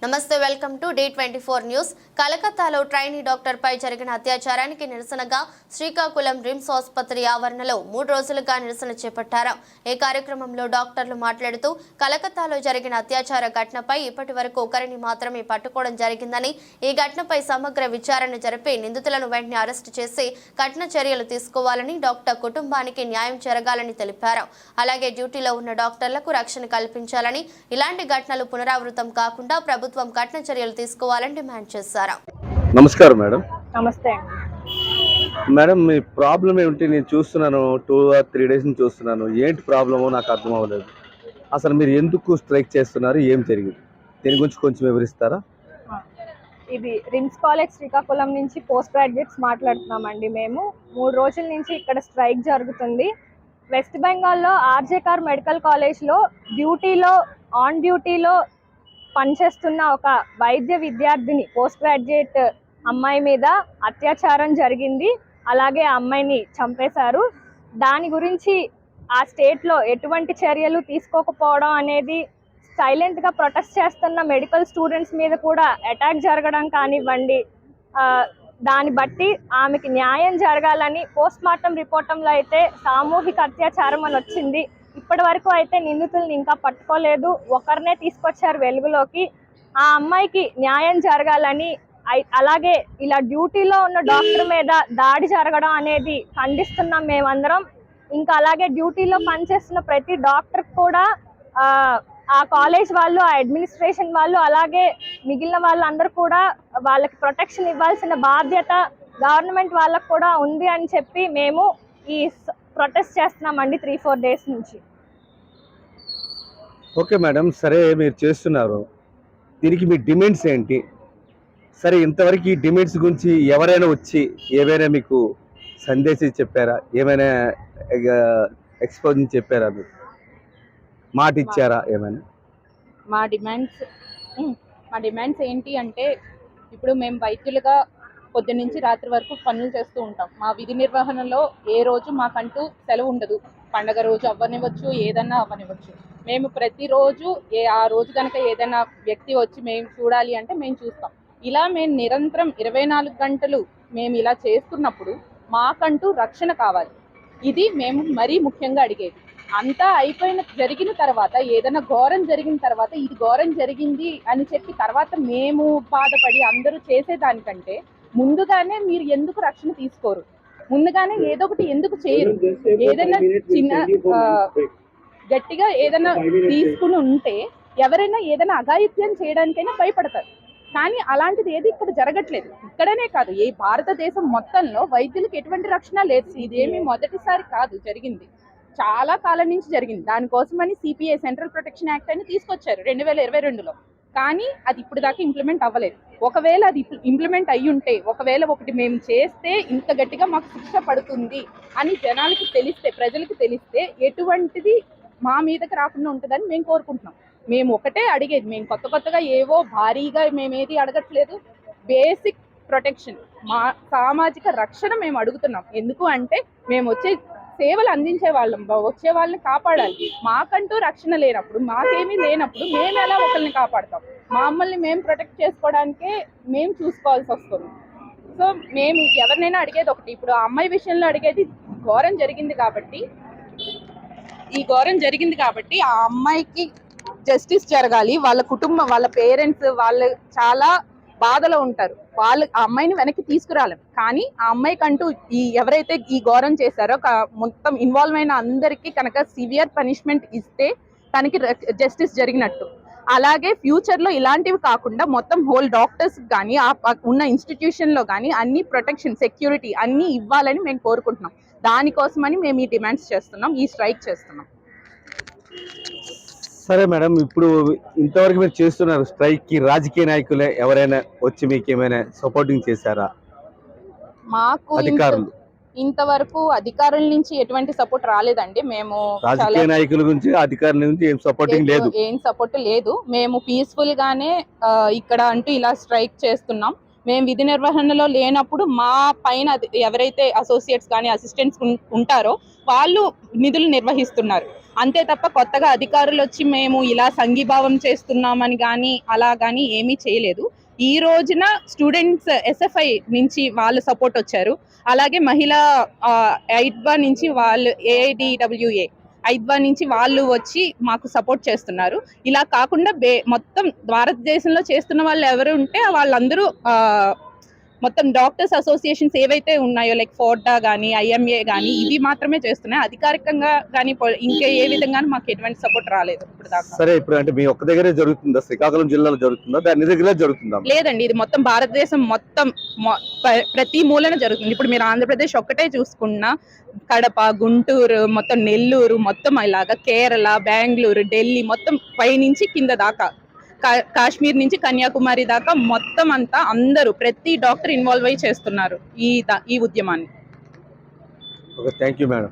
నమస్తే, welcome to D24 news. కలకత్తాలో trainee doctor పై జరిగిన అత్యాచారానికి నిరసనగా శ్రీకాకుళం రిమ్స్ ఆసుపత్రి ఆవరణలో 3 రోజులుగా నిరసన చేపట్టారు. ఈ కార్యక్రమంలో డాక్టర్లు మాట్లాడుతూ కలకత్తాలో జరిగిన అత్యాచార ఘటనపై ఇప్పటివరకు ఒకరిని మాత్రమే పట్టుకోవడం జరిగిందని, ఈ ఘటనపై సమగ్ర విచారణ జరిపి నిందితులను వెంటనే అరెస్టు చేసి కఠిన చర్యలు తీసుకోవాలని, డాక్టర్ కుటుంబానికి న్యాయం జరగాలని తెలిపారు. అలాగే డ్యూటీలో ఉన్న డాక్టర్లకు రక్షణ కల్పించాలని, ఇలాంటి ఘటనలు పునరావృతం కాకుండా ప్రభుత్వం కఠిన చర్యలు తీసుకోవాలని డిమాండ్ చేశారు. నమస్కారం మేడం. నమస్తే మేడం, మీ ప్రాబ్లం ఏమిటి? నేను చూస్తున్నాను 2 or 3 డేస్ నుంచి చూస్తున్నాను. ఏంటి ప్రాబ్లమో నాకు అర్థం అవ్వలేదు. అసలు మీరు ఎందుకు స్ట్రైక్ చేస్తున్నారు? ఏం జరిగింది? దీని గురించి కొంచెం వివరిస్తారా? ఇది రిమ్స్ కాలేజ్ శ్రీకాకుళం నుంచి పోస్ట్ గ్రాడ్యుయేట్స్ మాట్లాడుతున్నామండి. మేము 3 రోజుల నుంచి ఇక్కడ స్ట్రైక్ జరుగుతుంది. వెస్ట్ బెంగాల్లో ఆర్జేకార్ మెడికల్ కాలేజ్లో ఆన్ డ్యూటీలో పనిచేస్తున్న ఒక వైద్య విద్యార్థిని పోస్ట్ గ్రాడ్యుయేట్ అమ్మాయి మీద అత్యాచారం జరిగింది. అలాగే ఆ అమ్మాయిని చంపేశారు. దాని గురించి ఆ స్టేట్లో ఎటువంటి చర్యలు తీసుకోకపోవడం అనేది, సైలెంట్గా ప్రొటెస్ట్ చేస్తున్న మెడికల్ స్టూడెంట్స్ మీద కూడా అటాక్ జరగడం కానివ్వండి, దాన్ని బట్టి ఆమెకి న్యాయం జరగాలని పోస్ట్ మార్టం రిపోర్టంలో అయితే సామూహిక అత్యాచారం అని వచ్చింది. ఇప్పటి వరకు అయితే నిందితుల్ని ఇంకా పట్టుకోలేదు. ఒకరినే తీసుకొచ్చారు వెలుగులోకి. ఆ అమ్మాయికి న్యాయం జరగాలని, అలాగే ఇలా డ్యూటీలో ఉన్న డాక్టర్ మీద దాడి జరగడం అనేది ఖండిస్తున్నాం మేమందరం. ఇంకా అలాగే డ్యూటీలో పనిచేస్తున్న ప్రతి డాక్టర్ కూడా ఆ కాలేజ్ వాళ్ళు, ఆ అడ్మినిస్ట్రేషన్ వాళ్ళు, అలాగే మిగిలిన వాళ్ళందరూ కూడా వాళ్ళకి ప్రొటెక్షన్ ఇవ్వాల్సిన బాధ్యత గవర్నమెంట్ వాళ్ళకు కూడా ఉంది అని చెప్పి మేము ఈ ప్రొటెస్ట్ చేస్తున్నామండి 3-4 డేస్ నుంచి. ఓకే మేడం, సరే మీరు చేస్తున్నారు. దీనికి మీ డిమాండ్స్ ఏంటి? సరే, ఇంతవరకు ఈ డిమాండ్స్ గురించి ఎవరైనా వచ్చి ఏమైనా మీకు సందేశం చెప్పారా? ఏమైనా ఎక్స్పోజింగ్ చెప్పారా? మీరు మాట ఇచ్చారా? ఏమైనా మా డిమాండ్స్ ఏంటి అంటే, ఇప్పుడు మేము వైద్యులుగా పొద్దున్న నుంచి రాత్రి వరకు పనులు చేస్తూ ఉంటాం. మా విధి నిర్వహణలో ఏ రోజు మాకంటూ సెలవు ఉండదు. పండగ రోజు అవ్వనివ్వచ్చు, ఏదన్నా అవ్వనివ్వచ్చు. మేము ప్రతిరోజు ఆ రోజు కనుక ఏదైనా వ్యక్తి వచ్చి మేము చూడాలి అంటే మేము చూస్తాం. ఇలా మేము నిరంతరం 24 గంటలు మేము ఇలా చేస్తున్నప్పుడు మాకంటూ రక్షణ కావాలి. ఇది మేము మరీ ముఖ్యంగా అడిగేది. అంతా జరిగిన తర్వాత, ఏదైనా ఘోరం జరిగిన తర్వాత ఇది ఘోరం జరిగింది అని చెప్పి తర్వాత మేము బాధపడి అందరూ చేసేదానికంటే ముందుగానే మీరు ఎందుకు రక్షణ తీసుకోరు? ముందుగానే ఏదో ఒకటి ఎందుకు చేయరు? ఏదైనా చిన్న గట్టిగా ఏదైనా తీసుకుని ఉంటే ఎవరైనా ఏదైనా అఘాయిత్యం చేయడానికైనా భయపడతారు. కానీ అలాంటిది ఏది ఇక్కడ జరగట్లేదు. ఇక్కడనే కాదు, ఏ భారతదేశం మొత్తంలో వైద్యులకు ఎటువంటి రక్షణ లేదు. ఇదేమీ మొదటిసారి కాదు జరిగింది, చాలా కాలం నుంచి జరిగింది. దానికోసమని CPA సెంట్రల్ ప్రొటెక్షన్ యాక్ట్ అని తీసుకొచ్చారు 2022లో. కానీ అది ఇప్పుడు దాకా ఇంప్లిమెంట్ అవ్వలేదు. ఒకవేళ అది ఇంప్లిమెంట్ అయ్యి ఉంటే, ఒకవేళ ఒకటి మేము చేస్తే ఇంత గట్టిగా మాకు శిక్ష పడుతుంది అని జనాలకి తెలిస్తే, ప్రజలకు తెలిస్తే ఎటువంటిది మా మీదకి రాకుండా ఉంటుందని మేము కోరుకుంటున్నాం. మేము ఒకటే అడిగేది, మేము కొత్తగా ఏవో భారీగా మేమేది అడగట్లేదు. బేసిక్ ప్రొటెక్షన్, మా సామాజిక రక్షణ మేము అడుగుతున్నాం. ఎందుకు అంటే మేము వచ్చే సేవలు అందించే వాళ్ళం, వచ్చే వాళ్ళని కాపాడాలి. మాకంటూ రక్షణ లేనప్పుడు, మాకేమీ లేనప్పుడు మేము ఎలా ఒకరిని కాపాడతాం? మమ్మల్ని మేము ప్రొటెక్ట్ చేసుకోవడానికే మేము చూసుకోవాల్సి వస్తుంది. సో మేము ఎవరినైనా అడిగేది ఒకటి. ఇప్పుడు ఆ అమ్మాయి విషయంలో అడిగేది, ఘోరం జరిగింది కాబట్టి ఆ అమ్మాయికి జస్టిస్ జరగాలి. వాళ్ళ కుటుంబం, వాళ్ళ పేరెంట్స్, వాళ్ళు చాలా బాధలో ఉంటారు. వాళ్ళు ఆ అమ్మాయిని వెనక్కి తీసుకురాలేం. కానీ ఆ అమ్మాయికంటూ ఎవరైతే ఈ ఘోరం చేశారో మొత్తం ఇన్వాల్వ్ అయిన అందరికీ కనుక సివియర్ పనిష్మెంట్ ఇస్తే తనకి జస్టిస్ జరిగినట్టు. అలాగే ఫ్యూచర్లో ఇలాంటివి కాకుండా మొత్తం హోల్ డాక్టర్స్ కానీ, ఉన్న ఇన్స్టిట్యూషన్లో కానీ అన్ని ప్రొటెక్షన్, సెక్యూరిటీ అన్నీ ఇవ్వాలని మేము కోరుకుంటున్నాం. దానికోసమని మేము ఈ డిమాండ్స్ చేస్తున్నాం, ఈ స్ట్రైక్ చేస్తున్నాం. సరే మేడం, ఇప్పుడు ఇంతవరకు మీరు చేస్తున్నారు స్ట్రైక్కి, రాజకీయ నాయకులే ఎవరైనా వచ్చి మీకు ఏమైనా సపోర్టింగ్ చేశారా? మాకు అధికారులు ఇంతవరకు అధికారుల నుంచి ఎటువంటి సపోర్ట్ రాలేదండి. మేము రాజకీయ నాయకుల గురించి, అధికారుల నుంచి ఏం సపోర్ట్ లేదు. మేము పీస్ఫుల్ గానే ఇక్కడ అంటూ ఇలా స్ట్రైక్ చేస్తున్నాం. మేము విధి నిర్వహణలో లేనప్పుడు మా పైన ఎవరైతే అసోసియేట్స్ కానీ అసిస్టెంట్స్ ఉంటారో వాళ్ళు నిధులు నిర్వహిస్తున్నారు. అంతే తప్ప కొత్తగా అధికారులు వచ్చి మేము ఇలా సంఘీభావం చేస్తున్నామని కానీ అలా కానీ ఏమీ చేయలేదు. ఈ రోజున స్టూడెంట్స్ ఎస్ఎఫ్ఐ నుంచి వాళ్ళు సపోర్ట్ వచ్చారు. అలాగే మహిళా ఐద్వా నుంచి వాళ్ళు ఏఐడిడబ్ల్యూఏ ఐద్వా నుంచి వాళ్ళు వచ్చి మాకు సపోర్ట్ చేస్తున్నారు. ఇలా కాకుండా మొత్తం భారతదేశంలో చేస్తున్న వాళ్ళు ఎవరు ఉంటే వాళ్ళందరూ మొత్తం డాక్టర్స్ అసోసియేషన్స్ ఏవైతే ఉన్నాయో లైక్ ఫోర్డా కానీ ఐఎంఏ కానీ ఇవి మాత్రమే చేస్తున్నాయి. అధికారికంగా కానీ ఇంకా ఏ విధంగా మాకు ఎటువంటి సపోర్ట్ రాలేదు ఇప్పుడు దాకా. సరే, ఇప్పుడు అంటే మీ ఒక్క దగ్గరే జరుగుతుందా? శ్రీకాకుళం జిల్లాలో జరుగుతుందా? అన్ని దగ్గర జరుగుతుందా? లేదండి, ఇది మొత్తం భారతదేశం మొత్తం ప్రతి మూలన జరుగుతుంది. ఇప్పుడు మీరు ఆంధ్రప్రదేశ్ ఒక్కటే చూసుకున్నా కడప, గుంటూరు, మొత్తం నెల్లూరు, మొత్తం ఇలాగా కేరళ, బెంగళూరు, ఢిల్లీ మొత్తం పైనుంచి కింద దాకా కాశ్మీర్ నుంచి కన్యాకుమారి దాకా మొత్తం అంతా అందరూ ప్రతి డాక్టర్ ఇన్వాల్వ్ అయ్యి చేస్తున్నారు ఈ ఉద్యమాన్ని. Okay, thank you madam.